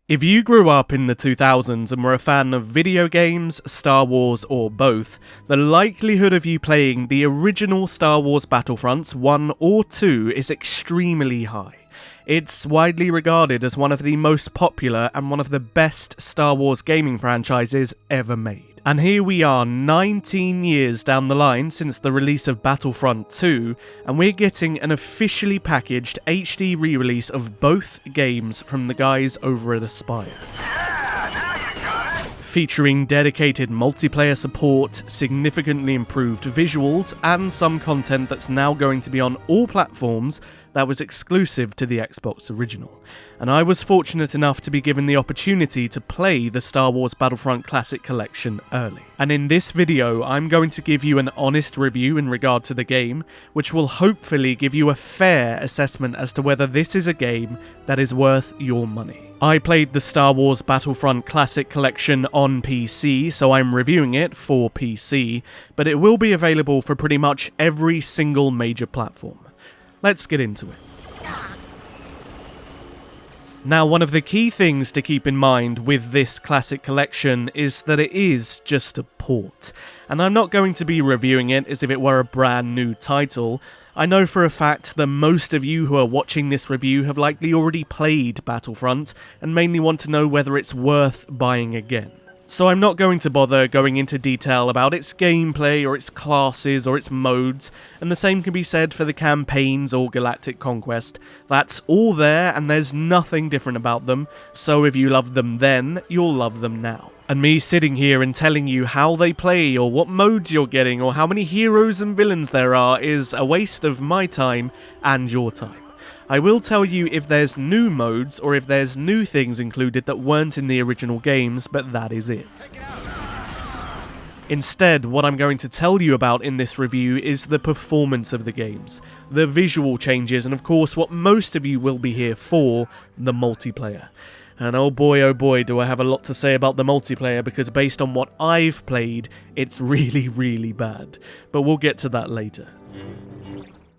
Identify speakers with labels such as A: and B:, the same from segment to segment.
A: If you grew up in the 2000s and were a fan of video games, Star Wars, or both, the likelihood of you playing the original Star Wars Battlefronts 1 or 2 is extremely high. It's widely regarded as one of the most popular and one of the best Star Wars gaming franchises ever made. And here we are 19 years down the line since the release of Battlefront 2, and we're getting an officially packaged HD re-release of both games from the guys over at Aspyr. Featuring dedicated multiplayer support, significantly improved visuals, and some content that's now going to be on all platforms that was exclusive to the Xbox original. And I was fortunate enough to be given the opportunity to play the Star Wars Battlefront Classic Collection early. And in this video, I'm going to give you an honest review in regard to the game, which will hopefully give you a fair assessment as to whether this is a game that is worth your money. I played the Star Wars Battlefront Classic Collection on PC, so I'm reviewing it for PC, but it will be available for pretty much every single major platform. Let's get into it. Now, one of the key things to keep in mind with this Classic Collection is that it is just a port, and I'm not going to be reviewing it as if it were a brand new title. I know for a fact that most of you who are watching this review have likely already played Battlefront and mainly want to know whether it's worth buying again. So I'm not going to bother going into detail about its gameplay or its classes or its modes, and the same can be said for the campaigns or Galactic Conquest. That's all there and there's nothing different about them, so if you loved them then, you'll love them now. And me sitting here and telling you how they play or what modes you're getting or how many heroes and villains there are is a waste of my time and your time. I will tell you if there's new modes or if there's new things included that weren't in the original games, but that is it. Instead, what I'm going to tell you about in this review is the performance of the games, the visual changes, and of course what most of you will be here for, the multiplayer. And oh boy do I have a lot to say about the multiplayer, because based on what I've played, it's really bad. But we'll get to that later.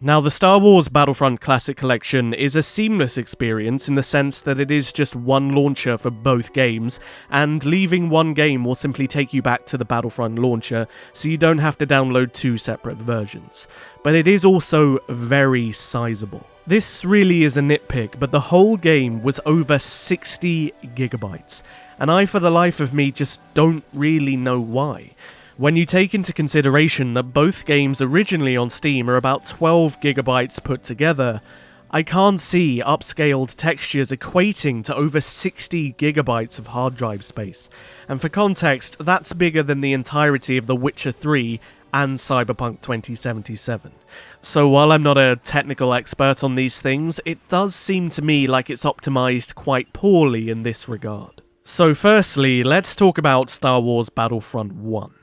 A: Now, the Star Wars Battlefront Classic Collection is a seamless experience in the sense that it is just one launcher for both games, and leaving one game will simply take you back to the Battlefront launcher, so you don't have to download two separate versions. But it is also very sizable. This really is a nitpick, but the whole game was over 60 gigabytes, and I for the life of me just don't really know why. When you take into consideration that both games originally on Steam are about 12 gigabytes put together, I can't see upscaled textures equating to over 60 gigabytes of hard drive space. And for context, that's bigger than the entirety of The Witcher 3 and Cyberpunk 2077. So while I'm not a technical expert on these things, it does seem to me like it's optimized quite poorly in this regard. So firstly, let's talk about Star Wars Battlefront 1.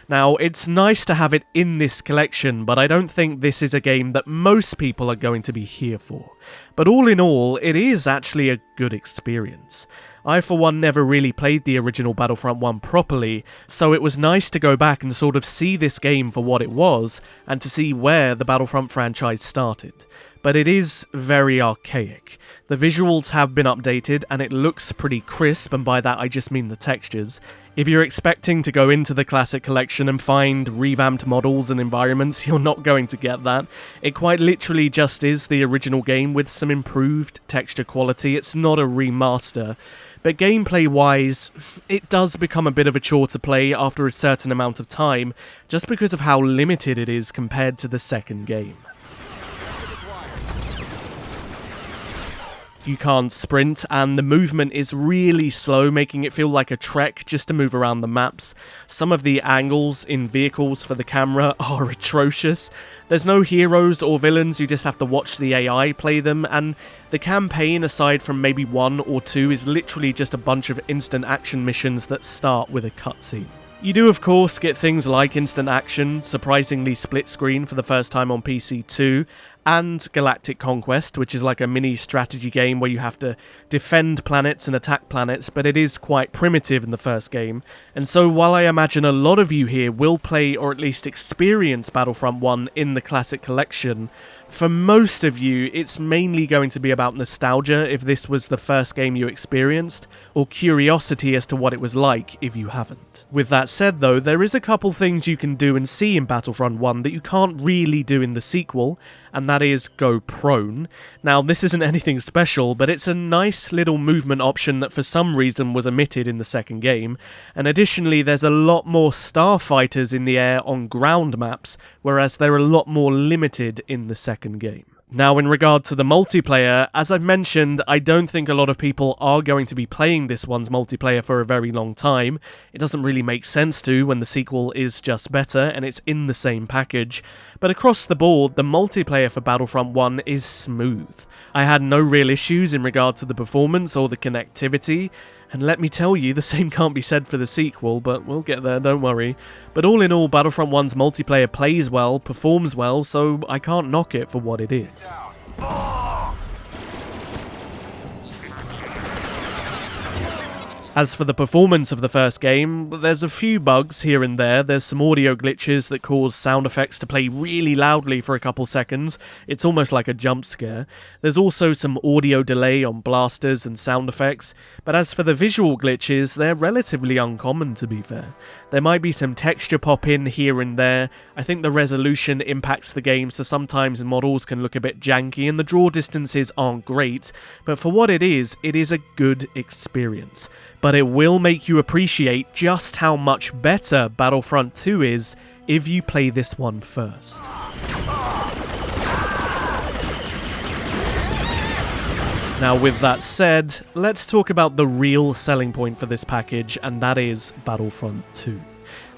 A: Now, it's nice to have it in this collection, but I don't think this is a game that most people are going to be here for. But all in all, it is actually a good experience. I for one never really played the original Battlefront 1 properly, so it was nice to go back and sort of see this game for what it was, and to see where the Battlefront franchise started. But it is very archaic. The visuals have been updated and it looks pretty crisp, and by that I just mean the textures. If you're expecting to go into the Classic Collection and find revamped models and environments, you're not going to get that. It quite literally just is the original game with some improved texture quality. It's not a remaster. But gameplay-wise, it does become a bit of a chore to play after a certain amount of time, just because of how limited it is compared to the second game. You can't sprint, and the movement is really slow, making it feel like a trek just to move around the maps. Some of the angles in vehicles for the camera are atrocious. There's no heroes or villains, you just have to watch the AI play them, and the campaign, aside from maybe 1 or 2, is literally just a bunch of instant action missions that start with a cutscene. You do of course get things like instant action, surprisingly split screen for the first time on PC too, and Galactic Conquest, which is like a mini strategy game where you have to defend planets and attack planets, but it is quite primitive in the first game. And so while I imagine a lot of you here will play or at least experience Battlefront 1 in the Classic Collection, For most of you, it's mainly going to be about nostalgia if this was the first game you experienced, or curiosity as to what it was like if you haven't. With that said though, there is a couple things you can do and see in Battlefront 1 that you can't really do in the sequel, and that is go prone. Now this isn't anything special, but it's a nice little movement option that for some reason was omitted in the second game, and additionally there's a lot more starfighters in the air on ground maps, whereas they're a lot more limited in the second game. Now in regard to the multiplayer, as I've mentioned, I don't think a lot of people are going to be playing this one's multiplayer for a very long time. It doesn't really make sense to when the sequel is just better and it's in the same package, but across the board, the multiplayer for Battlefront 1 is smooth. I had no real issues in regard to the performance or the connectivity, and let me tell you, the same can't be said for the sequel, but we'll get there, don't worry. But all in all, Battlefront 1's multiplayer plays well, performs well, so I can't knock it for what it is. As for the performance of the first game, there's a few bugs here and there. There's some audio glitches that cause sound effects to play really loudly for a couple seconds. It's almost like a jump scare. There's also some audio delay on blasters and sound effects, but as for the visual glitches, they're relatively uncommon to be fair. There might be some texture pop in here and there. I think the resolution impacts the game, so sometimes models can look a bit janky and the draw distances aren't great, but for what it is a good experience. But it will make you appreciate just how much better Battlefront 2 is if you play this one first. Now with that said, let's talk about the real selling point for this package, and that is Battlefront 2.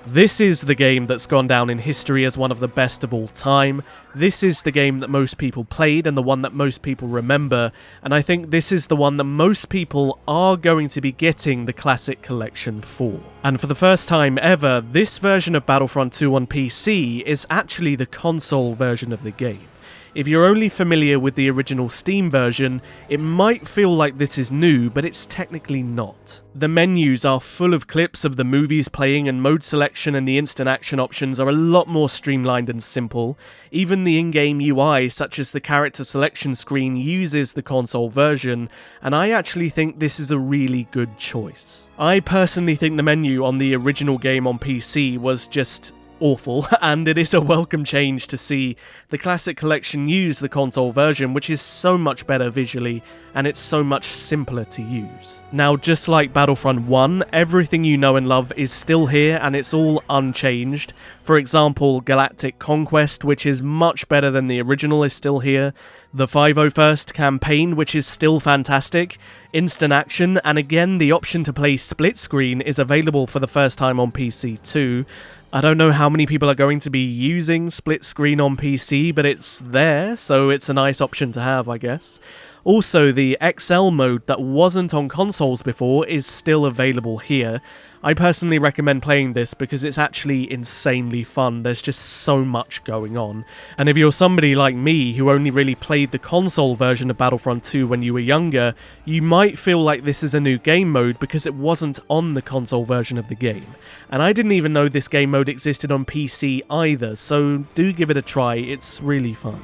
A: This is the game that's gone down in history as one of the best of all time. This is the game that most people played and the one that most people remember, and I think this is the one that most people are going to be getting the Classic Collection for. And for the first time ever, this version of Battlefront 2 on PC is actually the console version of the game. If you're only familiar with the original Steam version, it might feel like this is new, but it's technically not. The menus are full of clips of the movies playing, and mode selection and the instant action options are a lot more streamlined and simple. Even the in-game UI, such as the character selection screen, uses the console version, and I actually think this is a really good choice. I personally think the menu on the original game on PC was just awful, and it is a welcome change to see the Classic Collection use the console version, which is so much better visually, and it's so much simpler to use. Now, just like Battlefront 1, everything you know and love is still here, and it's all unchanged. For example, Galactic Conquest, which is much better than the original, is still here. The 501st campaign, which is still fantastic. Instant action, and again, the option to play split screen is available for the first time on PC too. I don't know how many people are going to be using split screen on PC, but it's there, so it's a nice option to have, I guess. Also, the XL mode that wasn't on consoles before is still available here. I personally recommend playing this because it's actually insanely fun. There's just so much going on. And if you're somebody like me who only really played the console version of Battlefront 2 when you were younger, you might feel like this is a new game mode because it wasn't on the console version of the game. And I didn't even know this game mode existed on PC either, so do give it a try, it's really fun.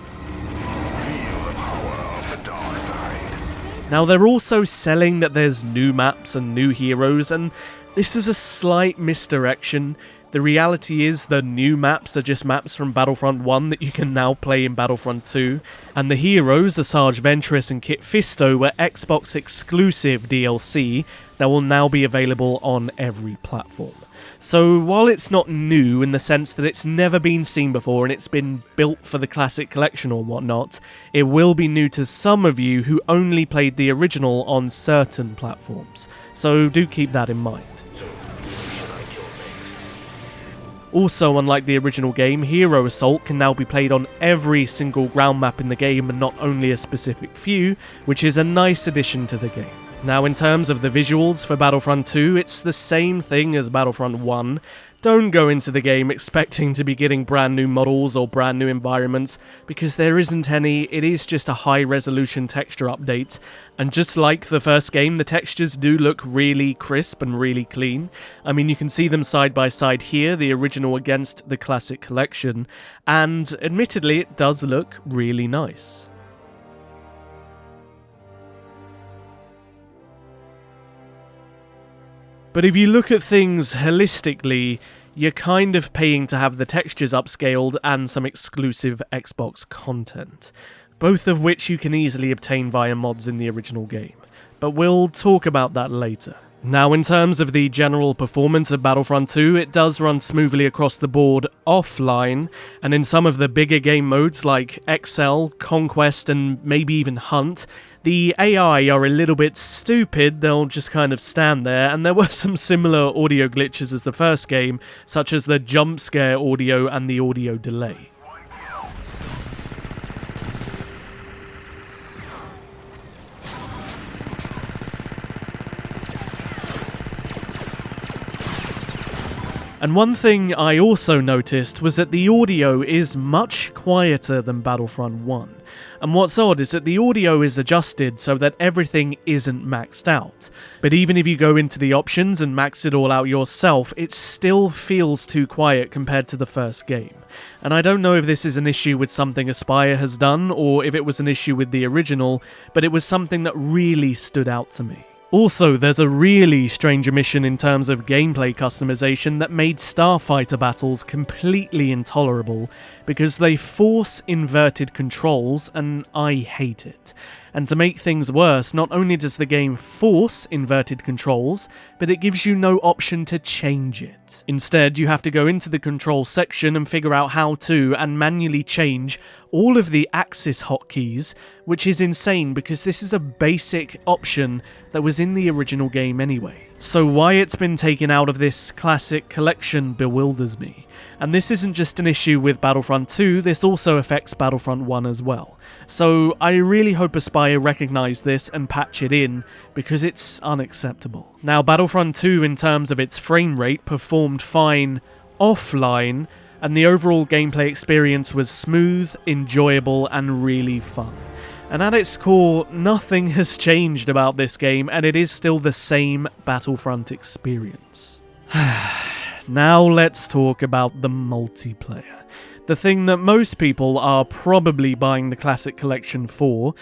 A: Now, they're also selling that there's new maps and new heroes, and this is a slight misdirection. The reality is the new maps are just maps from Battlefront 1 that you can now play in Battlefront 2, and the heroes, Asajj Ventress and Kit Fisto, were Xbox exclusive DLC that will now be available on every platform. So while it's not new in the sense that it's never been seen before and it's been built for the Classic Collection or whatnot, it will be new to some of you who only played the original on certain platforms. So do keep that in mind. Also, unlike the original game, Hero Assault can now be played on every single ground map in the game and not only a specific few, which is a nice addition to the game. Now, in terms of the visuals for Battlefront 2, it's the same thing as Battlefront 1. Don't go into the game expecting to be getting brand new models or brand new environments, because there isn't any. It is just a high-resolution texture update, and just like the first game, the textures do look really crisp and really clean. I mean, you can see them side by side here, the original against the Classic Collection, and admittedly, it does look really nice. But if you look at things holistically, you're kind of paying to have the textures upscaled and some exclusive Xbox content, both of which you can easily obtain via mods in the original game. But we'll talk about that later. Now, in terms of the general performance of Battlefront 2, it does run smoothly across the board offline, and in some of the bigger game modes like XL, Conquest, and maybe even Hunt, the AI are a little bit stupid. They'll just kind of stand there, and there were some similar audio glitches as the first game, such as the jump scare audio and the audio delay. And one thing I also noticed was that the audio is much quieter than Battlefront 1. And what's odd is that the audio is adjusted so that everything isn't maxed out. But even if you go into the options and max it all out yourself, it still feels too quiet compared to the first game. And I don't know if this is an issue with something Aspyr has done, or if it was an issue with the original, but it was something that really stood out to me. Also, there's a really strange omission in terms of gameplay customization that made starfighter battles completely intolerable, because they force inverted controls, and I hate it. And to make things worse, not only does the game force inverted controls, but it gives you no option to change it. Instead, you have to go into the control section and figure out how to, and manually change all of the axis hotkeys, which is insane because this is a basic option that was in the original game anyway. So why it's been taken out of this Classic Collection bewilders me. And this isn't just an issue with Battlefront 2, this also affects Battlefront 1 as well. So I really hope Aspyr recognise this and patch it in, because it's unacceptable. Now, Battlefront 2, in terms of its frame rate, performed fine offline, and the overall gameplay experience was smooth, enjoyable, and really fun. And at its core, nothing has changed about this game, and it is still the same Battlefront experience. Now let's talk about the multiplayer. The thing that most people are probably buying the Classic Collection for,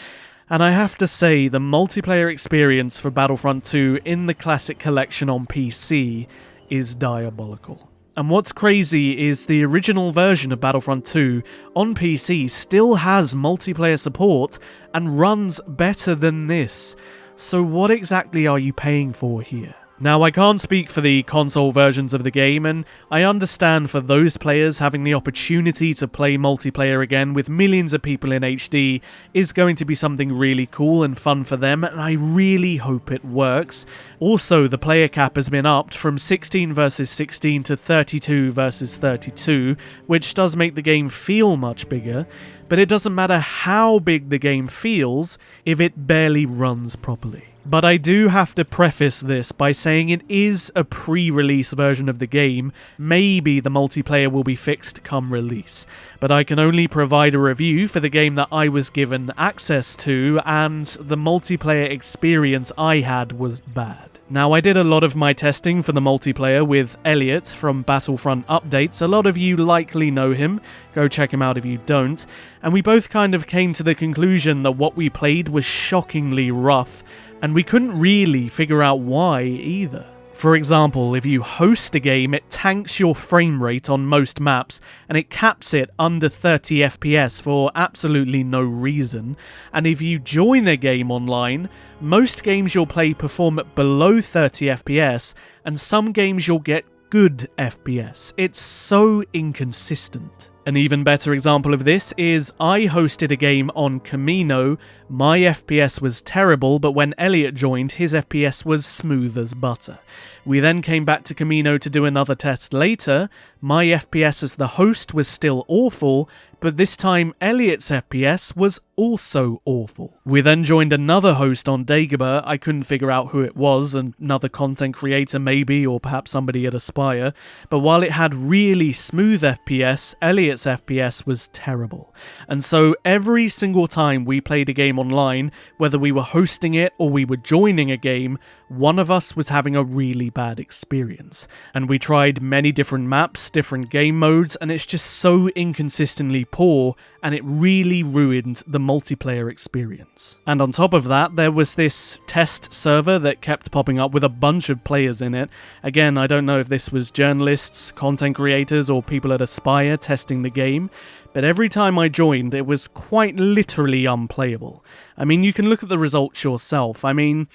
A: and I have to say the multiplayer experience for Battlefront 2 in the Classic Collection on PC is diabolical. And what's crazy is the original version of Battlefront 2 on PC still has multiplayer support and runs better than this. So what exactly are you paying for here? Now, I can't speak for the console versions of the game, and I understand for those players having the opportunity to play multiplayer again with millions of people in HD is going to be something really cool and fun for them, and I really hope it works. Also, the player cap has been upped from 16 versus 16 to 32 versus 32, which does make the game feel much bigger, but it doesn't matter how big the game feels if it barely runs properly. But I do have to preface this by saying it is a pre-release version of the game. Maybe the multiplayer will be fixed come release, but I can only provide a review for the game that I was given access to, and the multiplayer experience I had was bad. Now, I did a lot of my testing for the multiplayer with Elliot from Battlefront Updates. A lot of you likely know him, go check him out if you don't, and we both kind of came to the conclusion that what we played was shockingly rough, and we couldn't really figure out why either. For example, if you host a game, it tanks your frame rate on most maps, and it caps it under 30 FPS for absolutely no reason. And if you join a game online, most games you'll play perform at below 30 FPS, and some games you'll get good FPS. It's so inconsistent. An even better example of this is I hosted a game on Camino. My FPS was terrible, but when Elliot joined, his FPS was smooth as butter. We then came back to Camino to do another test later. My FPS as the host was still awful, but this time Elliot's FPS was also awful. We then joined another host on Dagobah. I couldn't figure out who it was, another content creator maybe, or perhaps somebody at Aspire, but while it had really smooth FPS, Elliot's FPS was terrible. And so every single time we played a game online, whether we were hosting it or we were joining a game, one of us was having a really bad experience. And we tried many different maps, different game modes, and it's just so inconsistently poor, and it really ruined the multiplayer experience. And on top of that, there was this test server that kept popping up with a bunch of players in it. Again, I don't know if this was journalists, content creators, or people at Aspire testing the game, but every time I joined, it was quite literally unplayable. I mean, you can look at the results yourself. I mean,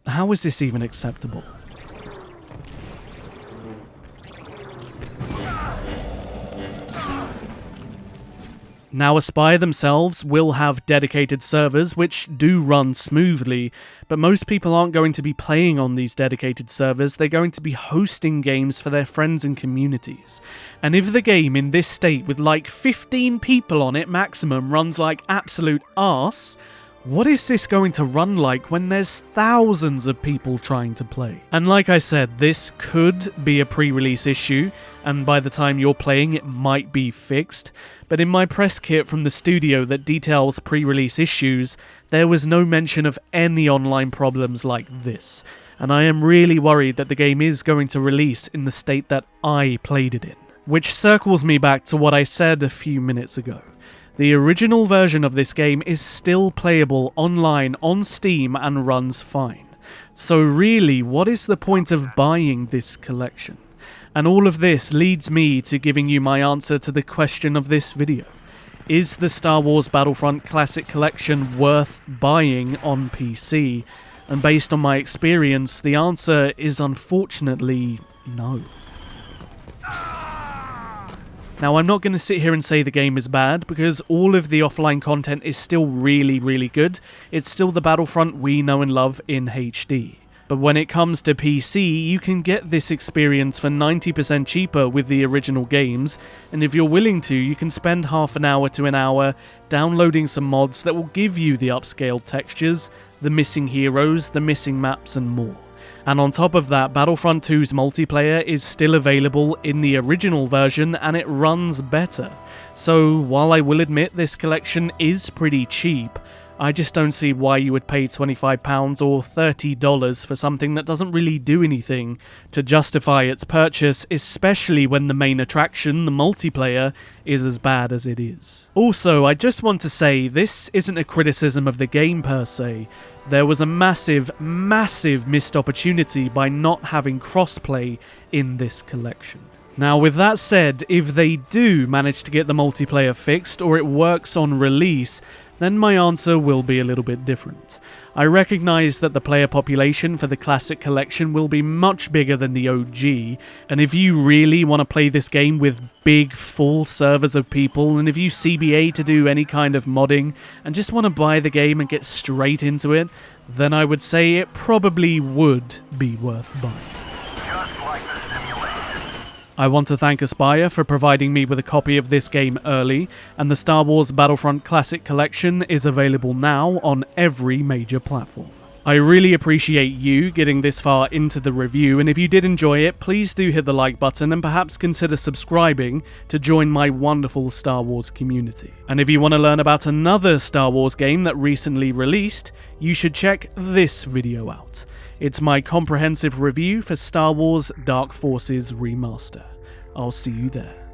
A: how is this even acceptable? Now, Aspire themselves will have dedicated servers which do run smoothly, but most people aren't going to be playing on these dedicated servers. They're going to be hosting games for their friends and communities. And if the game in this state with like 15 people on it maximum runs like absolute arse, what is this going to run like when there's thousands of people trying to play? And like I said, this could be a pre-release issue, and by the time you're playing it might be fixed, but in my press kit from the studio that details pre-release issues, there was no mention of any online problems like this, and I am really worried that the game is going to release in the state that I played it in. Which circles me back to what I said a few minutes ago. The original version of this game is still playable online on Steam and runs fine. So really, what is the point of buying this collection? And all of this leads me to giving you my answer to the question of this video. Is the Star Wars Battlefront Classic Collection worth buying on PC? And based on my experience, the answer is unfortunately no. Now, I'm not going to sit here and say the game is bad, because all of the offline content is still really, really good. It's still the Battlefront we know and love in HD. But when it comes to PC, you can get this experience for 90% cheaper with the original games, and if you're willing to, you can spend half an hour to an hour downloading some mods that will give you the upscaled textures, the missing heroes, the missing maps, and more. And on top of that, Battlefront 2's multiplayer is still available in the original version, and it runs better. So while I will admit this collection is pretty cheap, I just don't see why you would pay £25 or $30 for something that doesn't really do anything to justify its purchase, especially when the main attraction, the multiplayer, is as bad as it is. Also, I just want to say, this isn't a criticism of the game per se. There was a massive, massive missed opportunity by not having crossplay in this collection. Now, with that said, if they do manage to get the multiplayer fixed or it works on release, then my answer will be a little bit different. I recognise that the player population for the Classic Collection will be much bigger than the OG, and if you really want to play this game with big, full servers of people, and if you CBA to do any kind of modding, and just want to buy the game and get straight into it, then I would say it probably would be worth buying. I want to thank Aspire for providing me with a copy of this game early, and the Star Wars Battlefront Classic Collection is available now on every major platform. I really appreciate you getting this far into the review, and if you did enjoy it, please do hit the like button and perhaps consider subscribing to join my wonderful Star Wars community. And if you want to learn about another Star Wars game that recently released, you should check this video out. It's my comprehensive review for Star Wars Dark Forces Remaster. I'll see you there.